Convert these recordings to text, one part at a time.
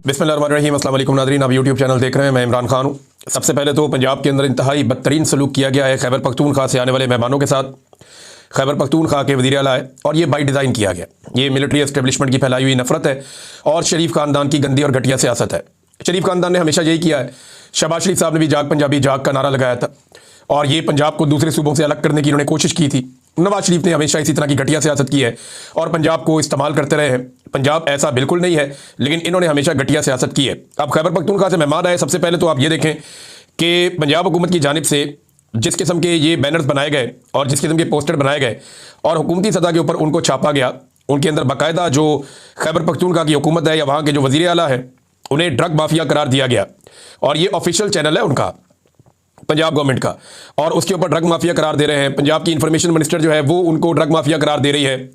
बिस्मिल्लाहिर्रहमानिर्रहीम। अस्सलाम वालेकुम नाज़रीन, आप यूट्यूब चैनल देख रहे हैं। मैं इमरान खान हूँ। सबसे पहले तो पंजाब के अंदर इंतहाई बदतरीन सलूक किया गया है खैबर पख्तूनख्वा से आने वाले मेहमानों के साथ। खैबर पख्तूनख्वा के वज़ीर आला है और ये बाई डिज़ाइन किया गया। ये मिलिट्री एस्टेब्लिशमेंट की फैलाई हुई नफरत है और शरीफ खानदान की गंदी और घटिया सियासत है। शरीफ खानदान ने हमेशा यही किया है। शहबाज शरीफ साहब ने भी जाग पंजाबी जाग का नारा लगाया था और ये पंजाब को दूसरे सूबों से अलग करने की इन्होंने कोशिश की थी। नवाज शरीफ ने हमेशा इसी तरह की घटिया सियासत की है और पंजाब को इस्तेमाल करते रहे हैं। पंजाब ऐसा बिल्कुल नहीं है, लेकिन इन्होंने हमेशा घटिया सियासत की है। अब खैबर पख्तूनख्वा से मेहमान आए, सबसे पहले तो आप ये देखें कि पंजाब हुकूमत की जानिब से जिस किस्म के ये बैनर्स बनाए गए और जिस किस्म के पोस्टर बनाए गए और हुकूमती सतह के ऊपर उनको छापा गया, उनके अंदर बाकायदा जो खैबर पख्तूनख्वा की हुकूमत है या वहाँ के जो वज़ीर आला है उन्हें ड्रग माफिया करार दिया गया और ये ऑफिशियल चैनल है उनका, पंजाब गवर्नमेंट का, और उसके ऊपर ड्रग माफिया करार दे रहे हैं। पंजाब की इंफॉर्मेशन मिनिस्टर जो है वो उनको ड्रग माफिया करार दे रही है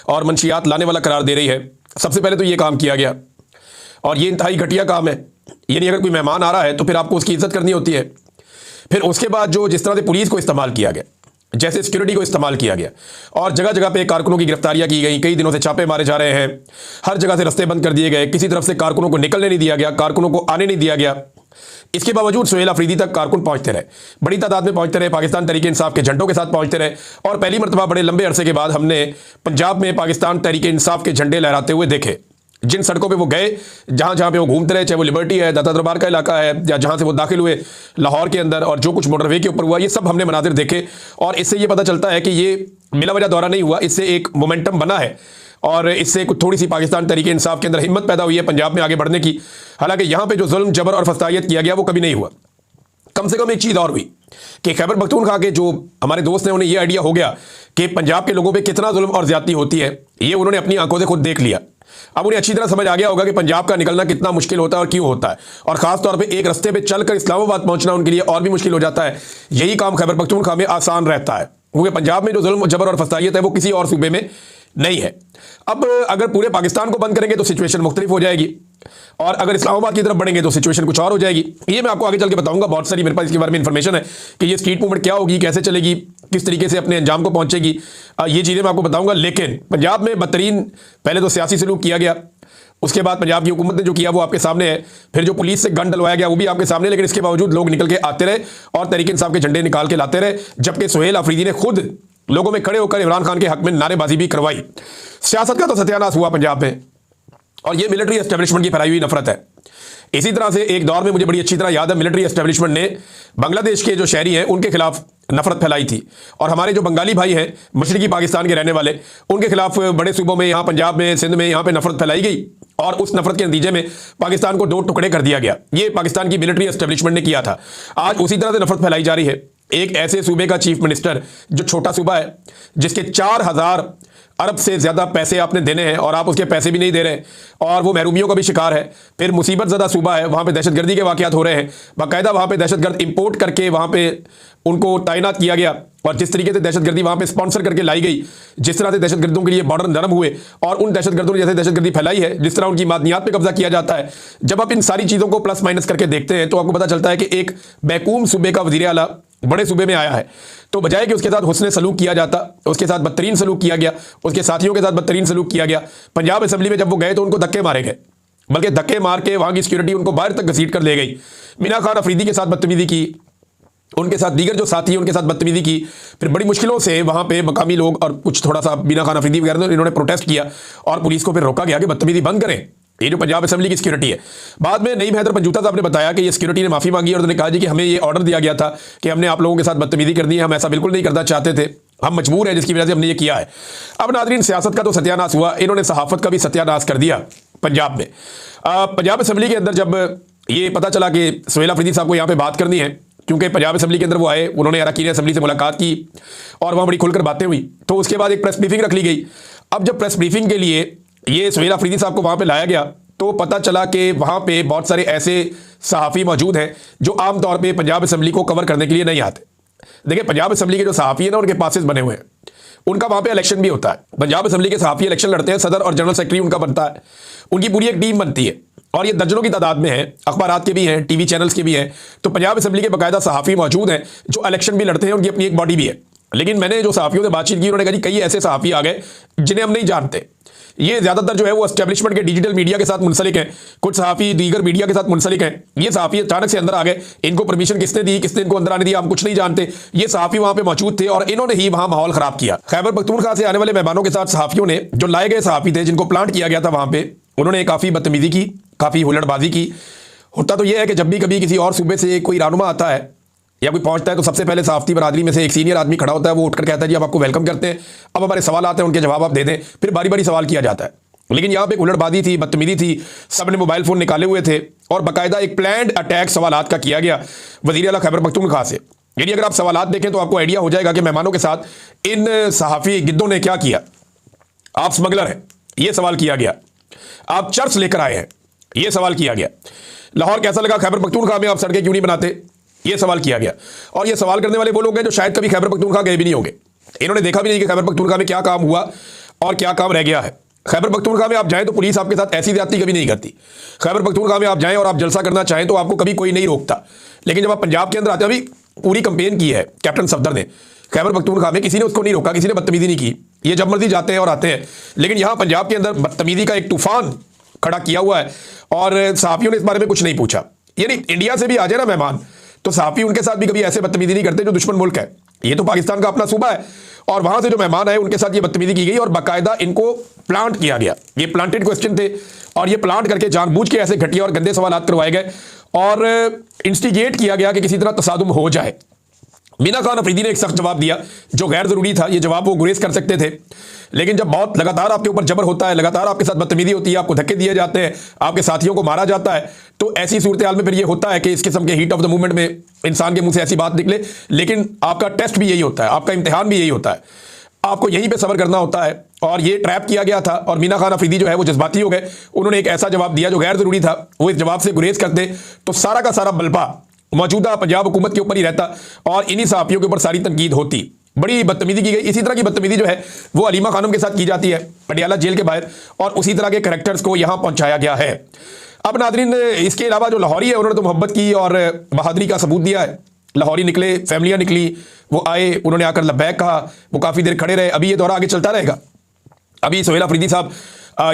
और मंशियात लाने वाला करार दे रही है। सबसे पहले तो ये काम किया गया और ये इंतहाई घटिया काम है। यानी अगर कोई मेहमान आ रहा है तो फिर आपको उसकी इज्जत करनी होती है। फिर उसके बाद जो जिस तरह से पुलिस को इस्तेमाल किया गया, जैसे सिक्योरिटी को इस्तेमाल किया गया और जगह जगह पे कारकुनों की गिरफ्तारियां की गई, कई दिनों से छापे मारे जा रहे हैं, हर जगह से रास्ते बंद कर दिए गए, किसी तरफ से कारकुनों को निकलने नहीं दिया गया, कारकुनों को आने नहीं दिया गया। इसके बावजूद सुहेल अफरीदी तक कारकुन पहुंचते रहे, बड़ी तादाद में पहुंचते रहे, पाकिस्तान तहरीक इंसाफ के झंडों के साथ पहुंचते रहे और पहली मरतबा बड़े लंबे अरसे के बाद हमने पंजाब में पाकिस्तान तहरीक इंसाफ के झंडे लहराते हुए देखे। जिन सड़कों पे वो गए, जहां जहां पे वो घूमते रहे, चाहे वो लिबर्टी है, दाता दरबार का इलाका है, या जहां से वो दाखिल हुए लाहौर के अंदर, और जो कुछ मोटरवे के ऊपर हुआ, ये सब हमने मनाजिर देखे और इससे ये पता चलता है कि ये बिला वजह दौरा नहीं हुआ। इससे एक मोमेंटम बना है और इससे कुछ थोड़ी सी पाकिस्तान तहरीक इंसाफ के अंदर हिम्मत पैदा हुई है पंजाब में आगे बढ़ने की। हालांकि यहाँ पे जो जुल्म जबर और फस्तायत किया गया वो कभी नहीं हुआ। कम से कम एक चीज़ और हुई कि खैबर पख्तूनख्वा के जो हमारे दोस्त हैं उन्हें यह आइडिया हो गया कि पंजाब के लोगों पे कितना जुल्म और ज्यादती होती है। ये उन्होंने अपनी आंखों से खुद देख लिया। अब उन्हें अच्छी तरह समझ आ गया होगा कि पंजाब का निकलना कितना मुश्किल होता है और क्यों होता है, और खास तौर पे एक रास्ते पे चलकर इस्लामाबाद पहुंचना उनके लिए और भी मुश्किल हो जाता है। यही काम खैबर पख्तूनख्वा में आसान रहता है क्योंकि पंजाब में जो जुल्म जबर और फस्तायत है वो किसी और सूबे में नहीं है। अब अगर पूरे पाकिस्तान को बंद करेंगे तो सिचुएशन मुख्तलिफ हो जाएगी और अगर इस्लामाबाद की तरफ बढ़ेंगे तो सिचुएशन कुछ और हो जाएगी। ये मैं आपको आगे चल के बताऊंगा। बहुत सारी मेरे पास इसके बारे में इंफॉर्मेशन है कि ये स्ट्रीट मूवमेंट क्या होगी, कैसे चलेगी, किस तरीके से अपने अंजाम को पहुंचेगी, ये चीज़ें मैं आपको बताऊंगा। लेकिन पंजाब में बदतरीन पहले तो सियासी सलूक किया गया, उसके बाद पंजाब की हुकूमत ने जो किया वो आपके सामने है, फिर जो पुलिस से गन डलवाया गया वो भी आपके सामने। लेकिन इसके बावजूद लोग निकल के आते रहे और तहरीक इंसाफ के झंडे निकाल के लाते रहे, जबकि सुहेल अफरीदी ने खुद लोगों में खड़े होकर इमरान खान के हक में नारेबाजी भी करवाई। सियासत का तो सत्यानाश हुआ पंजाब में और ये मिलिट्री एस्टेब्लिशमेंट की फैलाई हुई नफरत है। इसी तरह से एक दौर में मुझे बड़ी अच्छी तरह याद है, मिलिट्री एस्टेब्लिशमेंट ने बांग्लादेश के जो शहरी हैं उनके खिलाफ नफरत फैलाई थी और हमारे जो बंगाली भाई हैं मशरकी पाकिस्तान के रहने वाले, उनके खिलाफ बड़े सूबों में, यहाँ पंजाब में, सिंध में, यहाँ पे नफरत फैलाई गई और उस नफरत के नतीजे में पाकिस्तान को दो टुकड़े कर दिया गया। ये पाकिस्तान की मिलिट्री एस्टेब्लिशमेंट ने किया था। आज उसी तरह से नफरत फैलाई जा रही है। एक ऐसे सूबे का चीफ मिनिस्टर जो छोटा सूबा है, जिसके 4000 अरब से ज़्यादा पैसे आपने देने हैं और आप उसके पैसे भी नहीं दे रहे और वो महरूमियों का भी शिकार है। फिर मुसीबत ज़्यादा सूबा है, वहाँ पे दहशतगर्दी के वाक़यात हो रहे हैं, बाकायदा वहाँ पे दहशतगर्द इंपोर्ट करके वहाँ पे उनको तैनात किया गया और जिस तरीके से दहशतगर्दी वहाँ पे स्पॉन्सर करके लाई गई, जिस तरह से दहशतगर्दों के लिए बॉर्डर नरम हुए और उन दहशतगर्दों ने जैसे दहशतगर्दी फैलाई है, जिस तरह उनकी मादनियात पे कब्जा किया जाता है, जब आप इन सारी चीज़ों को प्लस माइनस करके देखते हैं तो आपको पता चलता है कि एक महकूम सूबे का वज़ीर आला बड़े सूबे में आया है, तो बजाय कि उसके साथ हुस्न सलूक किया जाता, उसके साथ बदतरीन सलूक किया गया, उसके साथियों के साथ बदतरीन सलूक किया गया। पंजाब असेंबली में जब वो गए तो उनको धक्के मारे गए, बल्कि धक्के मार के वहाँ की सिक्योरिटी उनको बाहर तक घसीट कर ले गई। मीना खान अफरीदी के साथ बदतमीजी की, उनके साथ दीगर जो साथी उनके साथ बदतमीजी की। फिर बड़ी मुश्किलों से वहाँ पे मकामी लोग और कुछ थोड़ा सा मीना खान अफरीदी वगैरह इन्होंने प्रोटेस्ट किया और पुलिस को फिर रोका गया कि बदतमीजी बंद करें। ये जो पंजाब असेंबली की सिक्योरिटी है। बाद में नईम हैदर पंजूता साहब ने बताया कि ये सिक्योरिटी ने माफ़ी मांगी और उन्होंने कहा जी कि हमें ये ऑर्डर दिया गया था कि हमने आप लोगों के साथ बदतमीजी करनी है, हम ऐसा बिल्कुल नहीं करना चाहते थे, हम मजबूर हैं जिसकी वजह से हमने ये किया है। अब नाज़रीन, सियासत का तो सत्यानाश हुआ, इन्होंने सहाफ़त का भी सत्यानाश कर दिया पंजाब में। पंजाब असेंबली के अंदर जब ये पता चला कि सुहेल अफरीदी साहब को यहाँ पर बात करनी है, क्योंकि पंजाब असेंबली के अंदर वो आए, उन्होंने अरकान असेंबली से मुलाकात की और वहाँ बड़ी खुलकर बातें हुई, तो उसके बाद एक प्रेस ब्रीफिंग रख ली गई। अब जब प्रेस ब्रीफिंग के लिए ये सुहेल अफरीदी साहब को वहाँ पर लाया गया तो पता चला कि वहाँ पे बहुत सारे ऐसे सहाफ़ी मौजूद हैं जो आमतौर पे पंजाब असेंबली को कवर करने के लिए नहीं आते। देखिए, पंजाब असेंबली के जो सहाफ़ी हैं ना, उनके पासेस बने हुए हैं, उनका वहाँ पे इलेक्शन भी होता है। पंजाब असेंबली के सहाफ़ी इलेक्शन लड़ते हैं, सदर और जनरल सेक्रेटरी उनका बनता है, उनकी पूरी एक टीम बनती है और ये दर्जनों की तादाद में है, अखबारात के भी हैं, टीवी चैनल्स के भी हैं। तो पंजाब असेंबली के बाकायदा सहाफ़ी मौजूद हैं जो इलेक्शन भी लड़ते हैं, उनकी अपनी एक बॉडी भी है। लेकिन मैंने जो सहाफ़ियों से बातचीत की उन्होंने कहा जी कई ऐसे सहाफ़ी आ गए जिन्हें हम नहीं जानते। ये ज़्यादातर जो है वो एस्टेब्लिशमेंट के डिजिटल मीडिया के साथ मुंसलिक हैं, कुछ सहाफ़ी दीगर मीडिया के साथ मुंसलिक हैं। ये सहाफ़ी अचानक से अंदर आ गए, इनको परमिशन किसने दी, किसने इनको अंदर आने दिया, हम कुछ नहीं जानते। ये सहाफ़ी वहाँ पे मौजूद थे और इन्होंने ही वहाँ माहौल ख़राब किया। खैबर पख्तूनख्वा से आने वाले मेहमानों के साथ सहाफ़ियों ने, जो लाए गए सहाफ़ी थे जिनको प्लांट किया गया था वहाँ पे, उन्होंने काफ़ी बदतमीज़ी की, काफ़ी हुल्लड़बाजी की। होता तो यह है कि जब भी कभी किसी और सूबे से कोई रहनुमा आता है या कोई पहुंचता है तो सबसे पहले सहाफ़ती बरादरी में से एक सीनियर आदमी खड़ा होता है, वो उठकर कहता है जी अब आपको वेलकम करते हैं, अब हमारे सवाल आते हैं उनके जवाब आप दे दें, फिर बारी बारी सवाल किया जाता है। लेकिन यहाँ पे उलटबाजी थी, बदतमीजी थी, सब ने मोबाइल फ़ोन निकाले हुए थे और बाकायदा एक प्लान्ड अटैक सवालात का किया गया वज़ीर आला खैबर पख्तूनख्वा से। यानी अगर आप सवालात देखें तो आपको आइडिया हो जाएगा कि मेहमानों के साथ इन सहाफ़ी गिद्धों ने क्या किया। आप स्मगलर हैं, ये सवाल किया गया। आप चर्च लेकर आए हैं, ये सवाल किया गया। लाहौर कैसा लगा, खैबर पख्तूनख्वा में आप सड़कें क्यों नहीं बनाते, ये सवाल किया गया। और ये सवाल करने वाले वो लोग हैं जो शायद कभी खैबर पख्तूनख्वा गए भी नहीं होंगे, इन्होंने देखा भी नहीं कि खैबर पख्तूनख्वा में क्या काम हुआ और क्या काम रह गया है। खैबर पख्तूनख्वा में आप जाएं तो पुलिस आपके साथ ऐसी ज्यादती कभी नहीं करती। खैबर पख्तूनख्वा में आप जाएं और आप जलसा करना चाहें तो आपको कभी कोई नहीं रोकता। लेकिन जब आप पंजाब के अंदर आते हैं, अभी पूरी कंपेन की है कैप्टन सफदर ने, खैबर पख्तूनख्वा में किसी ने उसको नहीं रोका, किसी ने बदतमीजी नहीं की, ये जब मर्जी जाते हैं और आते हैं। लेकिन यहाँ पंजाब के अंदर बदतमीजी का एक तूफान खड़ा किया हुआ है और सहाफ़ियों ने इस बारे में कुछ नहीं पूछा। यानी इंडिया से भी आ जाए ना मेहमान तो सहाफ़ी उनके साथ भी कभी ऐसे बदतमीजी नहीं करते जो दुश्मन मुल्क है। ये तो पाकिस्तान का अपना सूबा है और वहां से जो मेहमान आए उनके साथ ये बदतमीजी की गई और बाकायदा इनको प्लांट किया गया। ये प्लांटेड क्वेश्चन थे और ये प्लांट करके जानबूझ के ऐसे घटिया और गंदे सवाल करवाए गए और इंस्टिगेट किया गया कि किसी तरह तसादुम हो जाए। मीना खान अफरीदी ने एक सख्त जवाब दिया जो गैर ज़रूरी था। ये जवाब वो गुरेज कर सकते थे, लेकिन जब बहुत लगातार आपके ऊपर जबर होता है, लगातार आपके साथ बदतमीजी होती है, आपको धक्के दिए जाते हैं, आपके साथियों को मारा जाता है, तो ऐसी सूरत हाल में फिर ये होता है कि इस किस्म के हीट ऑफ द मूवमेंट में इंसान के मुंह से ऐसी बात निकले। लेकिन आपका टेस्ट भी यही होता है, आपका इम्तिहान भी यही होता है, आपको यहीं पे सब्र करना होता है। और ये ट्रैप किया गया था और मीना खान अफरीदी जो है वो जज्बाती हो गए, उन्होंने एक ऐसा जवाब दिया जो गैर ज़रूरी था। वो इस जवाब से गुरेज करते तो सारा का सारा बलबा मौजूदा पंजाब हुकूमत के ऊपर ही रहता और इन्हीं सहाफ़ियों के ऊपर सारी तनकीद होती। बड़ी बदतमीजी की गई। इसी तरह की बदतमीजी जो है वो अलीमा खानम के साथ की जाती है पटियाला जेल के बाहर और उसी तरह के करैक्टर्स को यहाँ पहुँचाया गया है। अब नाज़रीन, इसके अलावा जो लाहौरी है उन्होंने तो मोहब्बत की और बहादुरी का सबूत दिया है। लाहौरी निकले, फैमिलियाँ निकली, वो आए, उन्होंने आकर लब्बैक कहा, वो काफ़ी देर खड़े रहे। अभी ये दौरा आगे चलता रहेगा। अभी सोहेल अफरीदी साहब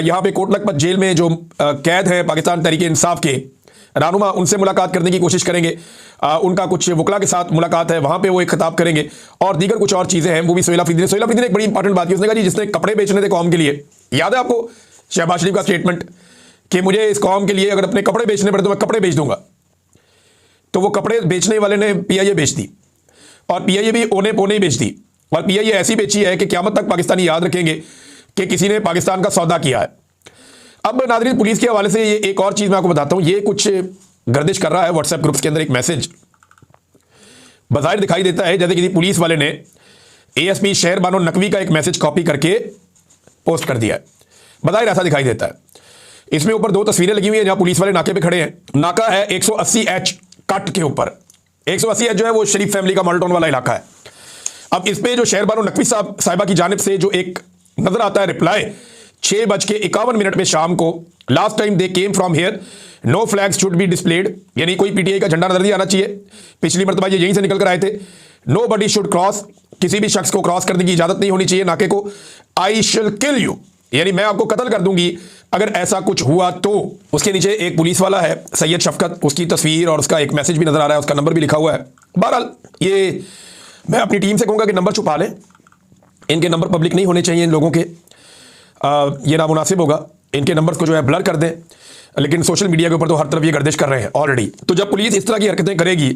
यहाँ पे कोट लखपत जेल में जो कैद है पाकिस्तान तहरीक इंसाफ के रहनुमा, उनसे मुलाकात करने की कोशिश करेंगे। उनका कुछ वकला के साथ मुलाकात है, वहाँ पे वो एक खिताब करेंगे और दीगर कुछ और चीज़ें हैं वो भी सोहेल अफरीदी ने एक बड़ी इंपॉर्टेंट बात की। उसने कहा जी जिसने कपड़े बेचने थे कौम के लिए, याद है आपको शहबाज शरीफ का स्टेटमेंट कि मुझे इस कौम के लिए अगर अपने कपड़े बेचने पड़े तो मैं कपड़े बेच दूंगा। तो वो कपड़े बेचने वाले ने PIA बेच दी और PIA भी ओने पोने ही बेच दी और PIA ऐसी बेची है कि क़यामत तक पाकिस्तानी याद रखेंगे कि किसी ने पाकिस्तान का सौदा किया है। अब नाज़रीन, पुलिस के हवाले से ये एक और चीज़ मैं आपको बताता हूँ। ये कुछ गर्दिश कर रहा है व्हाट्सएप ग्रुप्स के अंदर। एक मैसेज बज़ाहिर दिखाई देता है जैसे किसी पुलिस वाले ने ASP शहर बानो नकवी का एक मैसेज कॉपी करके पोस्ट कर दिया है। बज़ाहिर ऐसा दिखाई देता है। इसमें ऊपर 2 तस्वीरें लगी हुई हैं जहाँ पुलिस वाले नाके पे खड़े हैं। नाका है 180H कट के ऊपर। 180H जो है वो शरीफ फैमिली का मॉडल टाउन वाला इलाका है। अब इस पे जो शहर बानो नकवी साहिबा की जानिब से जो एक नजर आता है रिप्लाई 6:51 पे शाम को, last time they came from here, no flags should be displayed, यानी कोई PTI का झंडा नजर नहीं आना चाहिए। पिछली मरतबा ये यहीं से निकल कर आए थे। नो बडी शुड क्रॉस, किसी भी शख्स को क्रॉस करने की इजाजत नहीं होनी चाहिए नाके को। आई शिल किल यू, यानी मैं आपको कत्ल कर दूंगी अगर ऐसा कुछ हुआ तो। उसके नीचे एक पुलिस वाला है सैयद शफकत, उसकी तस्वीर और उसका एक मैसेज भी नजर आ रहा है, उसका नंबर भी लिखा हुआ है। बहरहाल ये मैं अपनी टीम से कहूँगा कि नंबर छुपा लें, इनके नंबर पब्लिक नहीं होने चाहिए इन लोगों के। ये नामुनासिब होगा, इनके नंबर्स को जो है ब्लर कर दें। लेकिन सोशल मीडिया के ऊपर तो हर तरफ ये गर्दिश कर रहे हैं ऑलरेडी। तो जब पुलिस इस तरह की हरकतें करेगी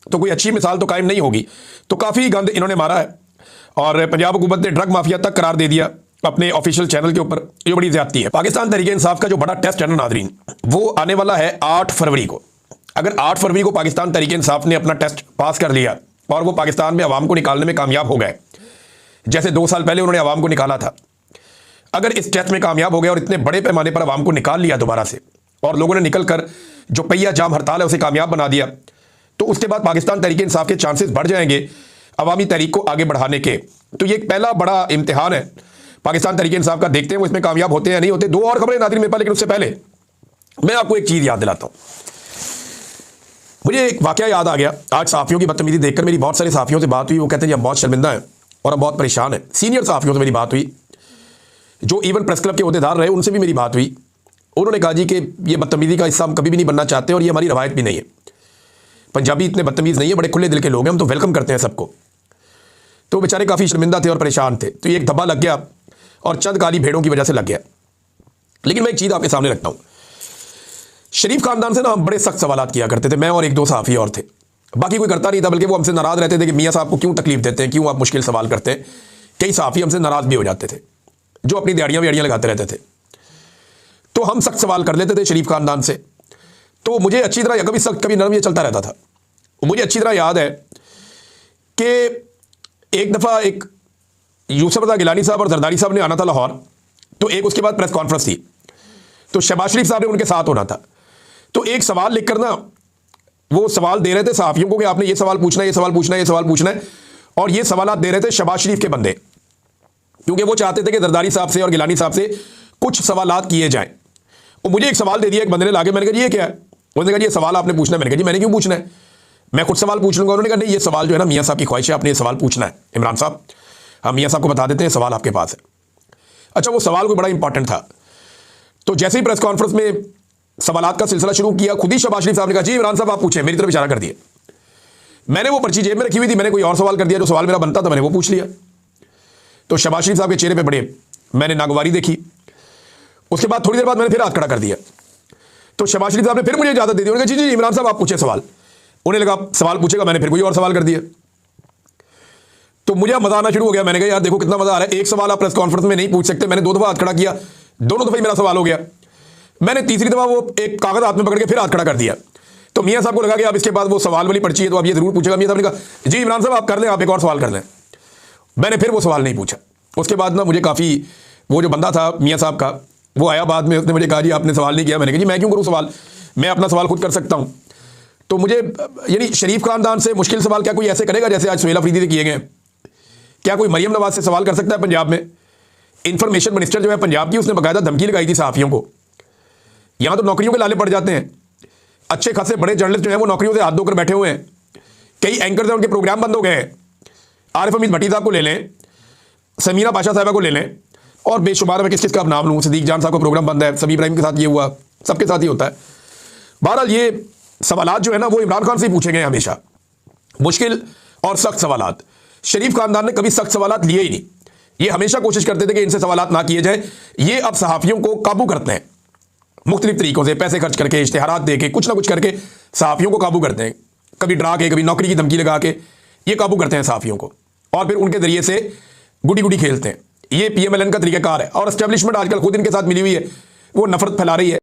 तो कोई अच्छी मिसाल तो कायम नहीं होगी। तो काफ़ी गंद इन्होंने मारा है और पंजाब हुकूमत ने ड्रग माफिया तक करार दे दिया अपने ऑफिशियल चैनल के ऊपर। ये बड़ी ज्यादती है। पाकिस्तान तहरीक इंसाफ का जो बड़ा टेस्ट है ना नाज़रीन, वो आने वाला है 8 फरवरी को। अगर 8 फरवरी को पाकिस्तान तहरीक इंसाफ ने अपना टेस्ट पास कर लिया और वो पाकिस्तान में अवाम को निकालने में कामयाब हो गए, जैसे 2 साल पहले उन्होंने अवाम को निकाला था, अगर इस टेस्ट में कामयाब हो गए और इतने बड़े पैमाने पर अवाम को निकाल लिया दोबारा से और लोगों ने निकल कर जो पहिया जाम हड़ताल है उसे कामयाब बना दिया, तो उसके बाद पाकिस्तान तहरीक इंसाफ के चांसेस बढ़ जाएंगे अवामी तहरीक को आगे बढ़ाने के। तो ये एक पहला बड़ा इम्तिहान है पाकिस्तान तहरीक इंसाफ का। देखते हैं वो इसमें कामयाब होते हैं या नहीं होते। 2 और खबरें नाज़रीन मेरे पास, लेकिन उससे पहले मैं आपको एक चीज़ याद दिलाता हूँ। मुझे एक वाकया याद आ गया आज सहाफ़ियों की बदतमीजी देखकर। मेरी बहुत सारे सहाफ़ियों से बात हुई, वो कहते हैं जी हम बहुत शर्मिंदा हैं और हम बहुत परेशान हैं। सीनियर सहाफ़ियों से मेरी बात हुई, जो इवन प्रेस क्लब के अहदेदार रहे उनसे भी मेरी बात हुई। उन्होंने कहा जी कि ये बदतमीज़ी का हिस्सा हम कभी भी नहीं बनना चाहते और ये हमारी रवायत भी नहीं है। पंजाबी इतने बदतमीज़ नहीं है, बड़े खुले दिल के लोग हैं, हम तो वेलकम करते हैं सबको। तो बेचारे काफ़ी शर्मिंदा थे और परेशान थे। तो ये एक धब्बा लग गया और चंद काली भेड़ों की वजह से लग गया। लेकिन मैं एक चीज़ आपके सामने रखता हूँ, शरीफ खानदान से ना हम बड़े सख्त सवालात किया करते थे, मैं और एक दो सहाफ़ी और थे, बाकी कोई करता नहीं था। बल्कि वो हमसे नाराज़ रहते थे कि मियाँ साहब को क्यों तकलीफ देते हैं, क्यों आप मुश्किल सवाल करते हैं। कई सहाफ़ी हमसे नाराज़ भी हो जाते थे, जो अपनी दिहाड़ियाँ वेड़ियाँ लगाते रहते थे। तो हम सख्त सवाल कर लेते थे शरीफ खानदान से। तो मुझे अच्छी तरह, कभी सख्त कभी नरम, ये चलता रहता था। मुझे अच्छी तरह याद है कि एक दफ़ा एक यूसुफ रज़ा गिलानी साहब और जरदारी साहब ने आना था लाहौर। तो एक उसके बाद प्रेस कॉन्फ्रेंस थी, तो शहबाज शरीफ साहब ने उनके साथ होना था। तो एक सवाल लिखकर ना वो सवाल दे रहे थे सहाफ़ियों को कि आपने ये सवाल पूछना है, ये सवाल पूछना है, ये सवाल पूछना है। और ये सवाल दे रहे थे शहबाज शरीफ के बंदे, क्योंकि वो चाहते थे कि जरदारी साहब से और गिलानी साहब से कुछ सवालात किए जाएं। और मुझे एक सवाल दे दिया एक बंदे ने लाके, मैंने कहा ये क्या है? उन्होंने कहा ये सवाल आपने पूछना है। मैंने कहा जी मैंने क्यों पूछना है, मैं खुद सवाल पूछ लूँगा। उन्होंने कहा नहीं, ये सवाल जो है ना मियाँ साहब की ख्वाहिश है, आपने ये सवाल पूछना है। इमरान साहब, हम मियाँ साहब को बता देते हैं सवाल आपके पास है। अच्छा, वो सवाल कोई बड़ा इंपॉर्टेंट था। तो जैसे ही प्रेस कॉन्फ्रेंस में सवालात का सिलसिला शुरू किया, खुद ही शहबाज शरीफ साहब ने कहा जी इमरान साहब आप पूछें, मेरी तरफ इशारा कर दिए। मैंने वो पर्ची जेब में रखी हुई थी, मैंने कोई और सवाल कर दिया, जो सवाल मेरा बनता था मैंने वो पूछ लिया। तो शहबाज शरीफ साहब के चेहरे पे बड़े मैंने नागवारी देखी। उसके बाद थोड़ी देर बाद मैंने फिर हाथ खड़ा कर दिया। तो शहबाज शरीफ साहब ने फिर मुझे इजाजत दे दी। उन्होंने कहा जी जी इमरान साहब आप पूछे सवाल। उन्हें लगा सवाल पूछेगा, मैंने फिर कोई और सवाल कर दिया। तो मुझे मजा आना शुरू हो गया। मैंने कहा यार देखो कितना मजा आ रहा है, एक सवाल आप प्रेस कॉन्फ्रेंस में नहीं पूछ सकते। मैंने 2 दफा हाथ खड़ा किया, दोनों दफा ही मेरा सवाल हो गया। मैंने तीसरी दफा वो एक कागज हाथ में पकड़ के फिर हाथ खड़ा कर दिया। तो मियाँ साहब को लगा कि अब इसके बाद वो सवाल वाली पर्ची है तो अब ये जरूर पूछेगा। मियाँ साहब ने कहा जी इमरान साहब आप कर लें, आप एक और सवाल कर लें। मैंने फिर वो सवाल नहीं पूछा। उसके बाद ना मुझे काफ़ी, वो जो बंदा था मियाँ साहब का, वो आया बाद में, उसने मुझे कहा जी आपने सवाल नहीं किया। मैंने कहा जी मैं क्यों करूँ सवाल, मैं अपना सवाल खुद कर सकता हूँ। तो मुझे यानी शरीफ खानदान से मुश्किल सवाल क्या कोई ऐसे करेगा जैसे आज सुहेल अफरीदी से किए गए? क्या कोई मरियम नवाज से सवाल कर सकता है पंजाब में? इंफॉर्मेशन मिनिस्टर जो है पंजाब की, उसने बाकायदा धमकी लगाई थी सहाफ़ियों को। यहाँ तो नौकरियों के लाले पड़ जाते हैं। अच्छे खासे बड़े जर्नलिस्ट जो हैं वो नौकरियों से हाथ धोकर बैठे हुए हैं। कई एंकर्स हैं, उनके प्रोग्राम बंद हो गए हैं। आरिफ हमीद भट्टी साहब को ले लें, समीना पाशा साहबा को ले लें, और बेशुमार मैं किस किस का अब नाम लूँ, सदीक जान साहब का प्रोग्राम बंद है, सभी इब्राहिम के साथ ये हुआ, सबके साथ ही होता है। बहरहाल ये सवालात जो है ना वो इमरान खान से ही पूछे गए हमेशा, मुश्किल और सख्त सवालात। शरीफ खानदान ने कभी सख्त सवालात लिए ही नहीं। ये हमेशा कोशिश करते थे कि इनसे सवालात ना किए जाए। ये अब सहाफ़ियों को काबू करते हैं मुख्तलिफ तरीकों से, पैसे खर्च करके, इश्तिहारात दे के, कुछ ना कुछ करके सहाफ़ियों को काबू करते हैं। कभी डरा के, कभी नौकरी की धमकी लगा के ये काबू करते हैं सहाफ़ियों को, और फिर उनके ज़रिए से गुडी गुडी खेलते हैं। ये PMLN का तरीक़ाकार है, और एस्टेब्लिशमेंट आजकल खुद इनके साथ मिली हुई है, वो नफरत फैला रही है।